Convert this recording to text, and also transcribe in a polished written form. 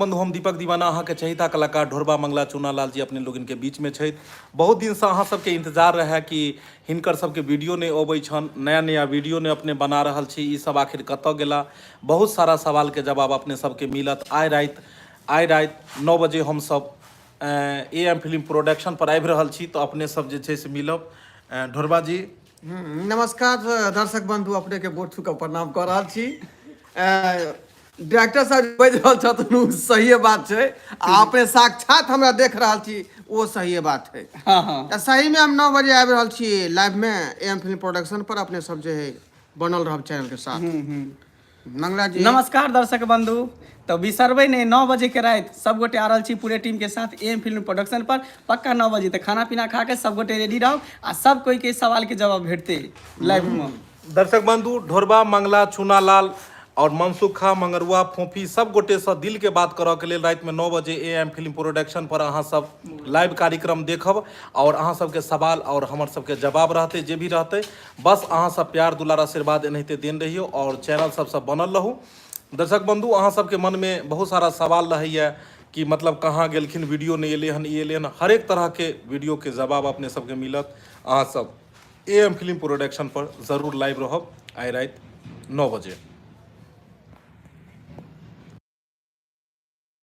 बंधु हम दीपक दीवाना अहाँ के चहिता कलाकार ढोरबा मंगला चूनालाल जी अपने लोगन के बीच में छथि। बहुत दिन से अहाँ सबके इंतजार रहे कि हिनकर सबके वीडियो नहीं अबै छन, नया नया वीडियो ने अपने बना रहल छी, ई सब आखिर कतऽ गेला। बहुत सारा सवाल के जवाब अपने सबके मिलत। आइ राति 9 बजे हम सब AM फिल्म प्रोडक्शन पर आबि रहल छी, तो अपने सब जे छै से मिलब। ढोरबा जी नमस्कार दर्शक बंधु, अपने के गोर छू के प्रणाम कर रहल छी। डायरेक्टर साहब बाजि रहल छथिन उ सही बात छै, आ अपने साक्षात हमरा देख रहल छी वो सही बात है। हाँ। सही में हम 9 बजे आबि रहल छी लाइव में AM फिल्म प्रोडक्शन पर, अपने सब जो है बनल रहब चैनल के साथ। मंगला जी नमस्कार दर्शक बंधु, तो बिसरबै नहीं 9 बजे के रात सब गोटे आ रहल छी पूरे टीम के साथ AM फिल्म प्रोडक्शन पर। पक्का 9 बजे तक खाना पीना खा के सब गोटे रेडी रहो, आ सब कोई के सवाल के जवाब भेटते लाइव में। दर्शक बंधु ढोरबा मंगला चूनालाल और मनसुखा मंगरुआ फोफी सब गोटे से दिल के बात करऽ के लेल रात में 9 बजे AM फिल्म प्रोडक्शन पर अहाँ सब लाइव कार्यक्रम देखब, और अहाँ सबके सवाल और हमर सबके जवाब रहते जे भी रहते। बस अहाँ सब प्यार दुलार आशीर्वाद एनाहिते देन रहियो और चैनल सबसे बनल रहू। दर्शक बंधु अहाँ सबके मन में बहुत सारा सवाल रहैया कि मतलब कहाँ गेलखिन, वीडियो नहीं एले हन, ई एले हन। हर एक तरह के वीडियो के जवाब अपने सबके मिलत। अहाँ सब AM फिल्म प्रोडक्शन पर जरूर लाइव रहब आइ रात 9 बजे।